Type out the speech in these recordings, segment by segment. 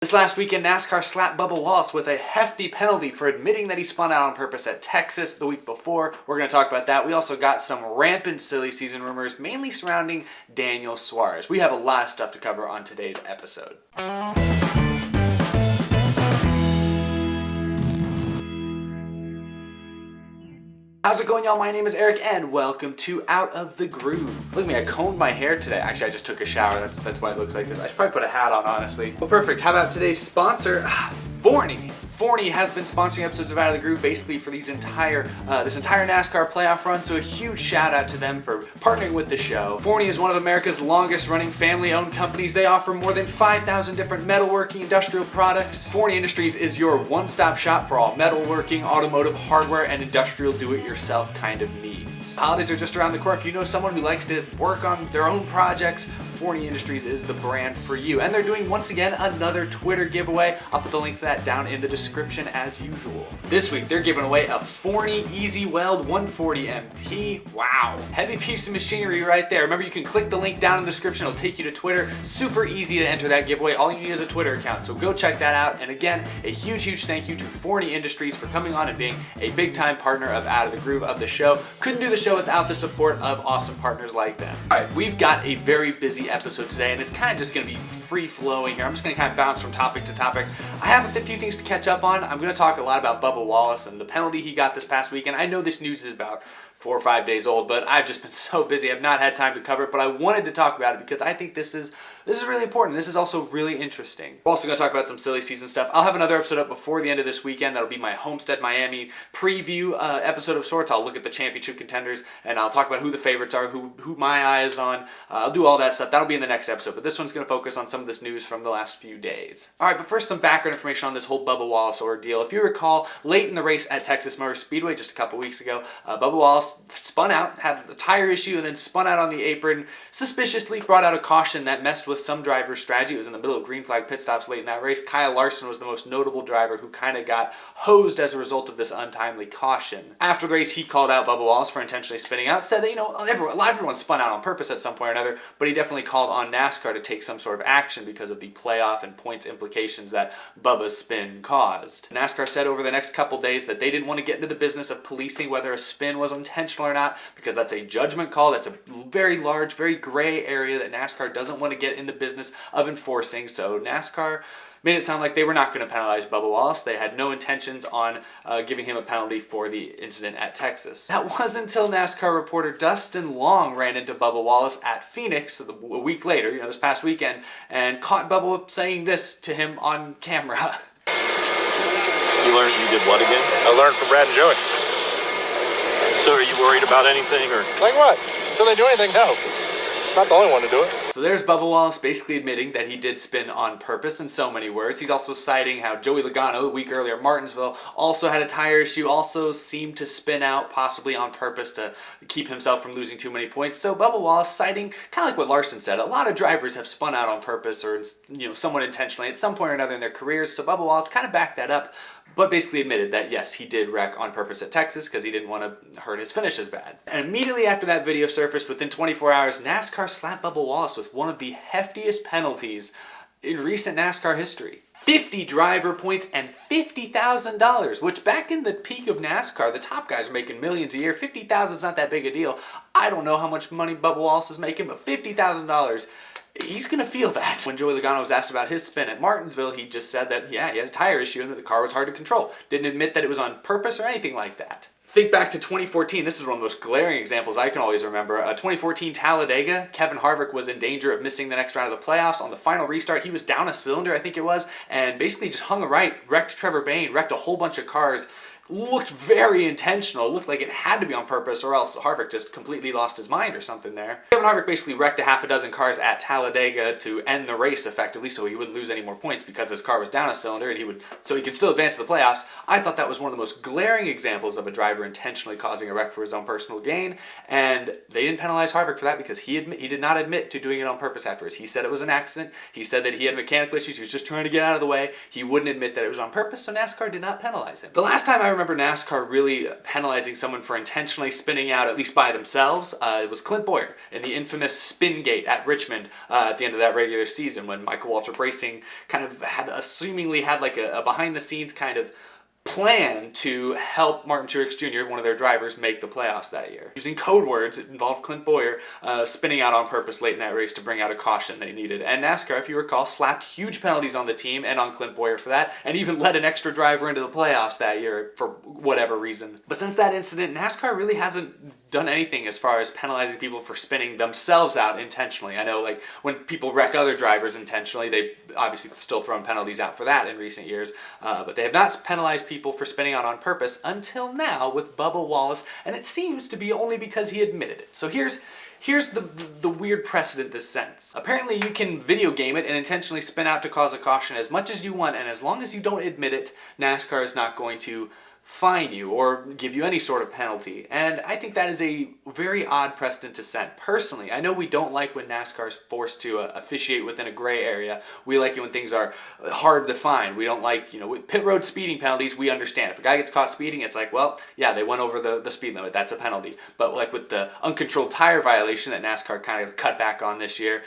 This last weekend, NASCAR slapped Bubba Wallace with a hefty penalty for admitting that he spun out on purpose at Texas the week before. We're going to talk about that. We also got some rampant silly season rumors, mainly surrounding Daniel Suarez. We have a lot of stuff to cover on today's episode. How's it going, y'all? My name is Eric and welcome to Out of the Groove. Look at me, I combed my hair today. Actually, I just took a shower. That's why it looks like this. I should probably put a hat on, honestly. Well, perfect. How about today's sponsor, Forney. Forney has been sponsoring episodes of Out of the Groove basically for this entire NASCAR playoff run, so a huge shout out to them for partnering with the show. Forney is one of America's longest running family-owned companies. They offer more than 5,000 different metalworking industrial products. Forney Industries is your one-stop shop for all metalworking, automotive, hardware, and industrial do-it-yourself kind of needs. Holidays are just around the corner. If you know someone who likes to work on their own projects, Forney Industries is the brand for you. And they're doing, once again, another Twitter giveaway. I'll put the link to that down in the description as usual. This week, they're giving away a Forney Easy Weld 140 MP. Wow. Heavy piece of machinery right there. Remember, you can click the link down in the description. It'll take you to Twitter. Super easy to enter that giveaway. All you need is a Twitter account, so go check that out. And again, a huge thank you to Forney Industries for coming on and being a big-time partner of Out of the Groove of the show. Couldn't do the show without the support of awesome partners like them. All right, we've got a very busy episode today, and it's kind of just going to be free-flowing here. I'm just going to kind of bounce from topic to topic. I have a few things to catch up on. I'm going to talk a lot about Bubba Wallace and the penalty he got this past weekend. I know this news is about 4 or 5 days old, but I've just been so busy. I've not had time to cover it, but I wanted to talk about it because I think this is really important. This is also really interesting. We're also going to talk about some silly season stuff. I'll have another episode up before the end of this weekend. That'll be my Homestead Miami preview episode of sorts. I'll look at the championship contenders and I'll talk about who the favorites are, who my eye is on. I'll do all that stuff. That'll be in the next episode, but this one's going to focus on some of this news from the last few days. All right, but first some background information on this whole Bubba Wallace ordeal. If you recall, late in the race at Texas Motor Speedway just a couple weeks ago, Bubba Wallace spun out, had a tire issue, and then spun out on the apron, suspiciously brought out a caution that messed with some drivers' strategy. It was in the middle of green flag pit stops late in that race. Kyle Larson was the most notable driver who kind of got hosed as a result of this untimely caution. After the race, he called out Bubba Wallace for intentionally spinning out, said that, everyone spun out on purpose at some point or another, but he definitely called on NASCAR to take some sort of action because of the playoff and points implications that Bubba's spin caused. NASCAR said over the next couple days that they didn't want to get into the business of policing whether a spin was intentional or not, because that's a judgment call. That's a very large, very gray area that NASCAR doesn't want to get in the business of enforcing. So NASCAR made it sound like they were not going to penalize Bubba Wallace. They had no intentions on giving him a penalty for the incident at Texas. That wasn't until NASCAR reporter Dustin Long ran into Bubba Wallace at Phoenix a week later, this past weekend, and caught Bubba saying this to him on camera. You did what again? I learned from Brad and Joey. So are you worried about anything, or? Like what? Until they do anything, no. Not the only one to do it. So there's Bubba Wallace basically admitting that he did spin on purpose in so many words. He's also citing how Joey Logano, a week earlier at Martinsville, also had a tire issue, also seemed to spin out possibly on purpose to keep himself from losing too many points. So Bubba Wallace citing kind of like what Larson said. A lot of drivers have spun out on purpose or somewhat intentionally at some point or another in their careers. So Bubba Wallace kind of backed that up, but basically admitted that yes, he did wreck on purpose at Texas because he didn't want to hurt his finish as bad. And immediately after that video surfaced, within 24 hours, NASCAR slapped Bubba Wallace with one of the heftiest penalties in recent NASCAR history. 50 driver points and $50,000, which back in the peak of NASCAR, the top guys were making millions a year. $50,000 is not that big a deal. I don't know how much money Bubba Wallace is making, but $50,000, he's going to feel that. When Joey Logano was asked about his spin at Martinsville, he just said that, yeah, he had a tire issue and that the car was hard to control. Didn't admit that it was on purpose or anything like that. Think back to 2014. This is one of the most glaring examples I can always remember. 2014 Talladega, Kevin Harvick was in danger of missing the next round of the playoffs. On the final restart, he was down a cylinder, I think it was, and basically just hung a right, wrecked Trevor Bayne, wrecked a whole bunch of cars. Looked very intentional. It looked like it had to be on purpose or else Harvick just completely lost his mind or something there. Kevin Harvick basically wrecked a half a dozen cars at Talladega to end the race effectively so he wouldn't lose any more points because his car was down a cylinder and so he could still advance to the playoffs. I thought that was one of the most glaring examples of a driver intentionally causing a wreck for his own personal gain, and they didn't penalize Harvick for that because he did not admit to doing it on purpose afterwards. He said it was an accident. He said that he had mechanical issues. He was just trying to get out of the way. He wouldn't admit that it was on purpose, so NASCAR did not penalize him. The last time I remember NASCAR really penalizing someone for intentionally spinning out, at least by themselves, it was Clint Bowyer in the infamous spin gate at Richmond at the end of that regular season when Michael Waltrip Racing kind of seemingly had like a behind-the-scenes kind of plan to help Martin Truex Jr., one of their drivers, make the playoffs that year. Using code words, it involved Clint Bowyer spinning out on purpose late in that race to bring out a caution they needed. And NASCAR, if you recall, slapped huge penalties on the team and on Clint Bowyer for that, and even let an extra driver into the playoffs that year for whatever reason. But since that incident, NASCAR really hasn't done anything as far as penalizing people for spinning themselves out intentionally. I know, like, when people wreck other drivers intentionally, they've obviously still thrown penalties out for that in recent years, but they have not penalized people for spinning out on purpose until now with Bubba Wallace, and it seems to be only because he admitted it. So here's the weird precedent this sets. Apparently you can video game it and intentionally spin out to cause a caution as much as you want, and as long as you don't admit it, NASCAR is not going to fine you or give you any sort of penalty. And I think that is a very odd precedent to set. Personally, I know we don't like when NASCAR is forced to officiate within a gray area. We like it when things are hard to find. We don't like, with pit road speeding penalties, we understand. If a guy gets caught speeding, it's like, well, yeah, they went over the speed limit. That's a penalty. But like with the uncontrolled tire violation that NASCAR kind of cut back on this year,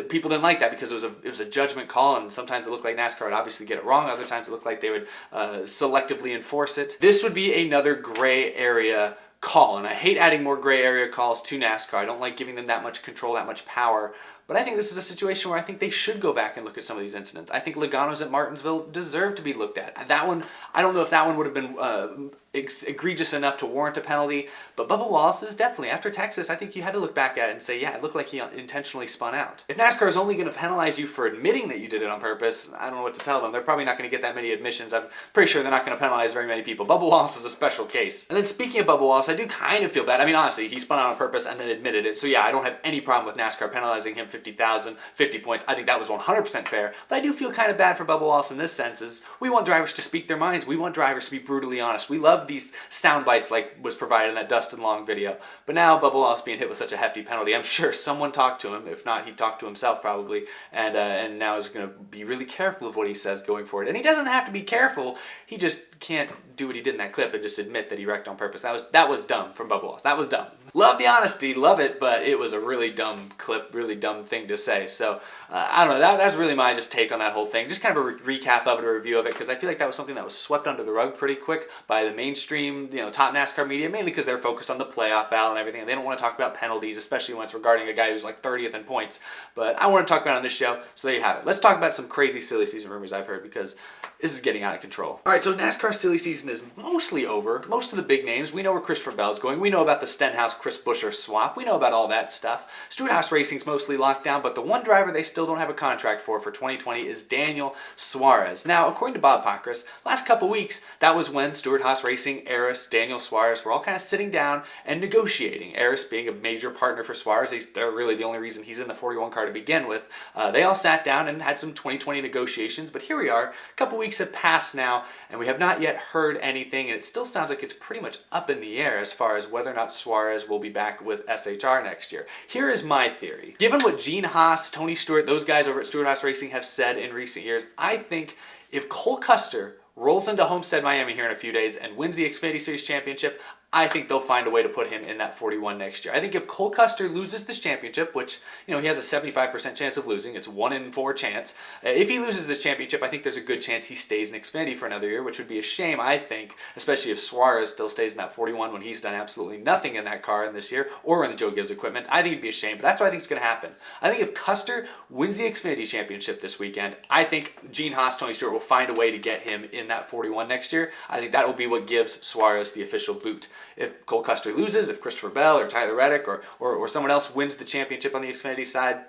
people didn't like that because it was a judgment call, and sometimes it looked like NASCAR would obviously get it wrong. Other times it looked like they would selectively enforce it. This would be another gray area call, and I hate adding more gray area calls to NASCAR. I don't like giving them that much control, that much power. But I think this is a situation where I think they should go back and look at some of these incidents. I think Logano's at Martinsville deserve to be looked at. That one, I don't know if that one would have been egregious enough to warrant a penalty, but Bubba Wallace is definitely, after Texas, I think you had to look back at it and say, yeah, it looked like he intentionally spun out. If NASCAR is only going to penalize you for admitting that you did it on purpose, I don't know what to tell them. They're probably not going to get that many admissions. I'm pretty sure they're not going to penalize very many people. Bubba Wallace is a special case. And then speaking of Bubba Wallace, I do kind of feel bad. I mean, honestly, he spun out on purpose and then admitted it. So yeah, I don't have any problem with NASCAR penalizing him 50,000, 50 points. I think that was 100% fair. But I do feel kind of bad for Bubba Wallace in this sense, is we want drivers to speak their minds. We want drivers to be brutally honest. We love these sound bites like was provided in that Dustin Long video. But now Bubba Wallace being hit with such a hefty penalty, I'm sure someone talked to him. If not, he talked to himself probably, and now is going to be really careful of what he says going forward. And he doesn't have to be careful. He just can't do what he did in that clip and just admit that he wrecked on purpose. That was dumb from Bubba Wallace. That was dumb. Love the honesty, love it, but it was a really dumb clip, really dumb thing to say. So I don't know. That's really my just take on that whole thing. Just kind of a recap of it, a review of it, because I feel like that was something that was swept under the rug pretty quick by the mainstream, top NASCAR media, mainly because they're focused on the playoff battle and everything, and they don't want to talk about penalties, especially when it's regarding a guy who's like 30th in points. But I want to talk about it on this show, so there you have it. Let's talk about some crazy silly season rumors I've heard, because this is getting out of control. All right, so NASCAR silly season is mostly over. Most of the big names, we know where Christopher Bell's going. We know about the Stenhouse-Chris Buescher swap. We know about all that stuff. Stewart-Haas Racing's mostly locked down, but the one driver they still don't have a contract for 2020 is Daniel Suarez. Now, according to Bob Pockrass, last couple weeks, that was when Stewart-Haas Racing, Eris, Daniel Suarez were all kind of sitting down and negotiating. Eris being a major partner for Suarez, they're really the only reason he's in the 41 car to begin with. They all sat down and had some 2020 negotiations, but here we are. A couple weeks have passed now, and we have not yet heard anything, and it still sounds like it's pretty much up in the air as far as whether or not Suarez will be back with SHR next year. Here is my theory. Given what Gene Haas, Tony Stewart, those guys over at Stewart-Haas Racing have said in recent years, I think if Cole Custer rolls into Homestead, Miami here in a few days and wins the Xfinity Series Championship, I think they'll find a way to put him in that 41 next year. I think if Cole Custer loses this championship, which, he has a 75% chance of losing, it's 1 in 4 chance. If he loses this championship, I think there's a good chance he stays in Xfinity for another year, which would be a shame, I think, especially if Suarez still stays in that 41 when he's done absolutely nothing in that car in this year or in the Joe Gibbs equipment. I think it'd be a shame, but that's what I think is going to happen. I think if Custer wins the Xfinity Championship this weekend, I think Gene Haas, Tony Stewart will find a way to get him in that 41 next year. I think that will be what gives Suarez the official boot. If Cole Custer loses, if Christopher Bell or Tyler Reddick or someone else wins the championship on the Xfinity side,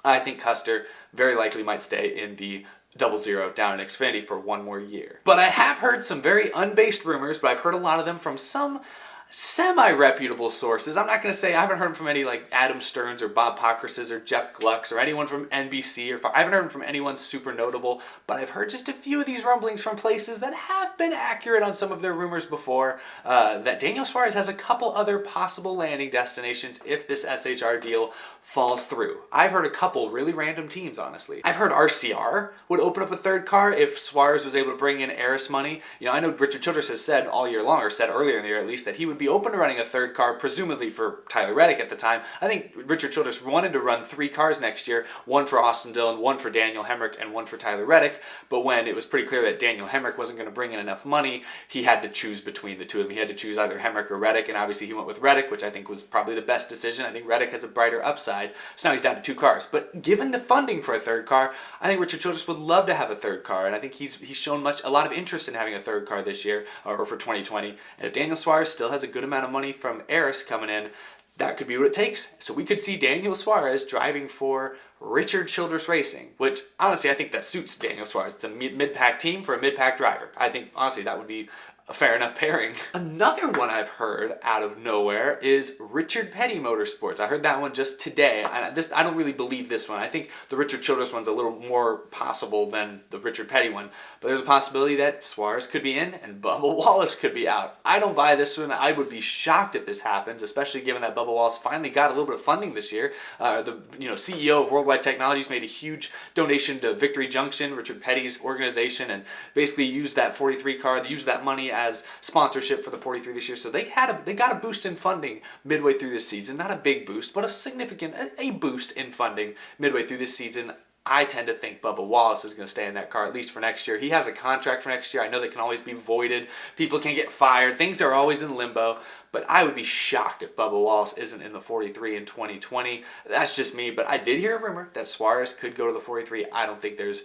I think Custer very likely might stay in the 00 down in Xfinity for one more year. But I have heard some very unbased rumors, but I've heard a lot of them from some semi-reputable sources. I'm not going to say, I haven't heard from any like Adam Stearns or Bob Pockrass or Jeff Glucks or anyone from NBC, or I haven't heard from anyone super notable, but I've heard just a few of these rumblings from places that have been accurate on some of their rumors before, that Daniel Suarez has a couple other possible landing destinations if this SHR deal falls through. I've heard a couple really random teams, honestly. I've heard RCR would open up a third car if Suarez was able to bring in Eris money. You know, I know Richard Childress has said all year long, or said earlier in the year at least, that he would be open to running a third car, presumably for Tyler Reddick at the time. I think Richard Childress wanted to run 3 cars next year, one for Austin Dillon, one for Daniel Hemrick, and one for Tyler Reddick. But when it was pretty clear that Daniel Hemrick wasn't going to bring in enough money, he had to choose between the two of them. He had to choose either Hemrick or Reddick, and obviously he went with Reddick, which I think was probably the best decision. I think Reddick has a brighter upside, so now he's down to 2 cars. But given the funding for a third car, I think Richard Childress would love to have a third car, and I think he's shown a lot of interest in having a third car this year, or for 2020. And if Daniel Suarez still has a good amount of money from Eris coming in, that could be what it takes. So we could see Daniel Suarez driving for Richard Childress Racing, which honestly I think that suits Daniel Suarez. It's a mid-pack team for a mid-pack driver. I think honestly that would be a fair enough pairing. Another one I've heard out of nowhere is Richard Petty Motorsports. I heard that one just today. I don't really believe this one. I think the Richard Childress one's a little more possible than the Richard Petty one. But there's a possibility that Suarez could be in and Bubba Wallace could be out. I don't buy this one. I would be shocked if this happens, especially given that Bubba Wallace finally got a little bit of funding this year. The CEO of Worldwide Technologies made a huge donation to Victory Junction, Richard Petty's organization, and basically used that 43 car, used that money as sponsorship for the 43 this year. So they got a boost in funding midway through this season. Not a big boost, but a boost in funding midway through this season. I tend to think Bubba Wallace is going to stay in that car, at least for next year. He has a contract for next year. I know they can always be voided. People can get fired. Things are always in limbo. But I would be shocked if Bubba Wallace isn't in the 43 in 2020. That's just me. But I did hear a rumor that Suarez could go to the 43. I don't think there's...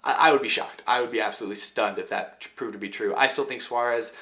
I would be shocked. I would be absolutely stunned if that proved to be true. I still think Suarez,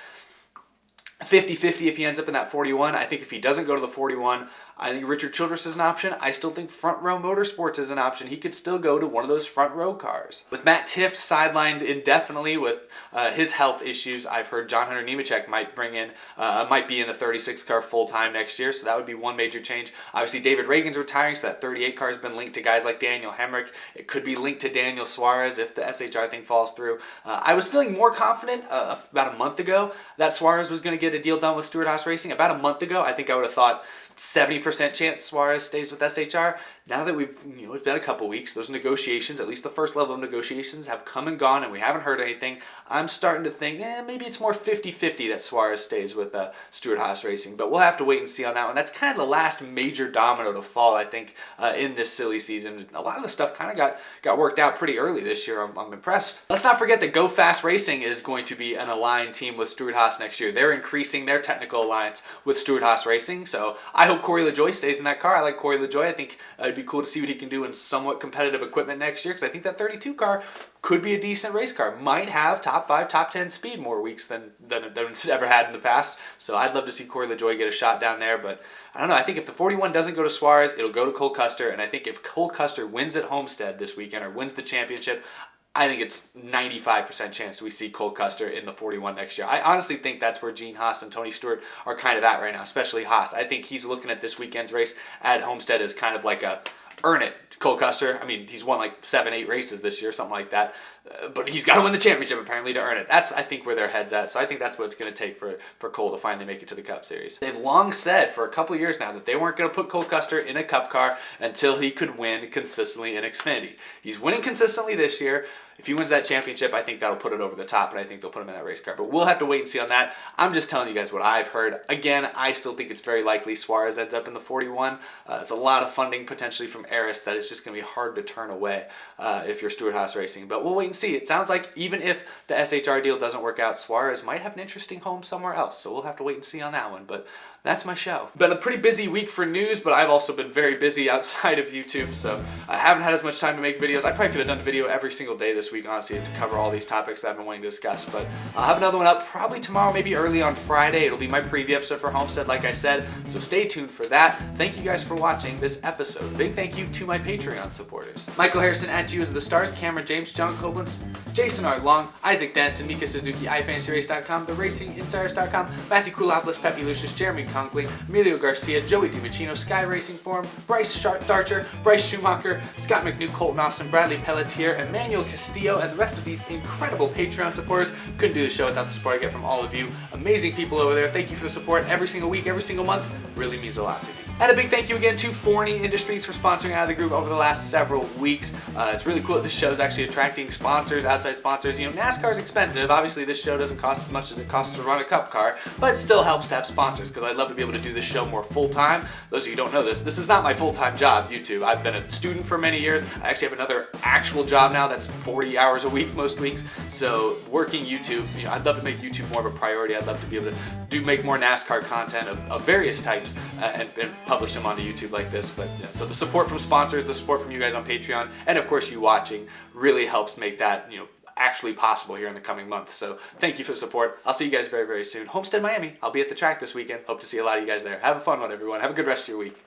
50-50 if he ends up in that 41. I think if he doesn't go to the 41, I think Richard Childress is an option. I still think Front Row Motorsports is an option. He could still go to one of those front row cars. With Matt Tifft sidelined indefinitely with his health issues, I've heard John Hunter Nemechek might be in the 36 car full time next year, so that would be one major change. Obviously, David Reagan's retiring, so that 38 car has been linked to guys like Daniel Hemrick. It could be linked to Daniel Suarez if the SHR thing falls through. I was feeling more confident about a month ago that Suarez was going to get a deal done with Stewart-Haas Racing. About a month ago, I think I would have thought 70% chance Suarez stays with SHR. Now that it's been a couple weeks, those negotiations, at least the first level of negotiations, have come and gone and we haven't heard anything. I'm starting to think, maybe it's more 50-50 that Suarez stays with Stewart-Haas Racing, but we'll have to wait and see on that one. That's kind of the last major domino to fall, I think, in this silly season. A lot of the stuff kind of got worked out pretty early this year. I'm impressed. Let's not forget that Go Fast Racing is going to be an aligned team with Stewart-Haas next year. They're increasing their technical alliance with Stewart-Haas Racing, so I hope Corey LaJoie stays in that car. I like Corey LaJoie. I think it'd be cool to see what he can do in somewhat competitive equipment next year, because I think that 32 car could be a decent race car. Might have top 5, top 10 speed more weeks than it's ever had in the past. So I'd love to see Corey LaJoie get a shot down there. But I don't know. I think if the 41 doesn't go to Suarez, it'll go to Cole Custer. And I think if Cole Custer wins at Homestead this weekend or wins the championship, I think it's 95% chance we see Cole Custer in the 41 next year. I honestly think that's where Gene Haas and Tony Stewart are kind of at right now, especially Haas. I think he's looking at this weekend's race at Homestead as kind of like a earn it Cole Custer. I mean, he's won like 7-8 races this year, something like that. But he's got to win the championship, apparently, to earn it. That's, I think, where their head's at. So I think that's what it's going to take for Cole to finally make it to the Cup Series. They've long said for a couple of years now that they weren't going to put Cole Custer in a Cup car until he could win consistently in Xfinity. He's winning consistently this year. If he wins that championship, I think that'll put it over the top, and I think they'll put him in that race car. But we'll have to wait and see on that. I'm just telling you guys what I've heard. Again, I still think it's very likely Suarez ends up in the 41. It's a lot of funding potentially from Eris that it's just going to be hard to turn away if you're Stewart-Haas Racing. But we'll wait and see. It sounds like even if the SHR deal doesn't work out, Suarez might have an interesting home somewhere else. So we'll have to wait and see on that one. But that's my show. Been a pretty busy week for news, but I've also been very busy outside of YouTube, so I haven't had as much time to make videos. I probably could have done a video every single day this this week, honestly, to cover all these topics that I've been wanting to discuss. But I'll have another one up probably tomorrow, maybe early on Friday. It'll be my preview episode for Homestead, like I said. So stay tuned for that. Thank you guys for watching this episode. Big thank you to my Patreon supporters. Michael Harrison at You As The Stars, Cameron James, John Koblenz, Jason R. Long, Isaac Denison, Mika Suzuki, iFantasyRace.com, TheRacingInsiders.com, Matthew Koulopoulos, Pepe Lucius, Jeremy Conklin, Emilio Garcia, Joey DiMachino, Sky Racing Forum, Bryce Darcher, Bryce Schumacher, Scott McNew, Colton Austin, Bradley Pelletier, Emmanuel Castillo, and the rest of these incredible Patreon supporters. Couldn't do the show without the support I get from all of you. Amazing people over there. Thank you for the support every single week, every single month. Really means a lot to me. And a big thank you again to Forney Industries for sponsoring Out of the Groove over the last several weeks. It's really cool that this show is actually attracting sponsors, outside sponsors. You know, NASCAR is expensive. Obviously, this show doesn't cost as much as it costs to run a cup car, but it still helps to have sponsors because I'd love to be able to do this show more full-time. Those of you who don't know this is not my full-time job, YouTube. I've been a student for many years. I actually have another actual job now that's 40 hours a week most weeks. So working YouTube, you know, I'd love to make YouTube more of a priority. I'd love to be able to make more NASCAR content of various types and publish them onto YouTube like this. But yeah, so the support from sponsors, the support from you guys on Patreon, and of course you watching really helps make that, you know, actually possible here in the coming months. So thank you for the support. I'll see you guys very, very soon. Homestead Miami. I'll be at the track this weekend. Hope to see a lot of you guys there. Have a fun one, everyone. Have a good rest of your week.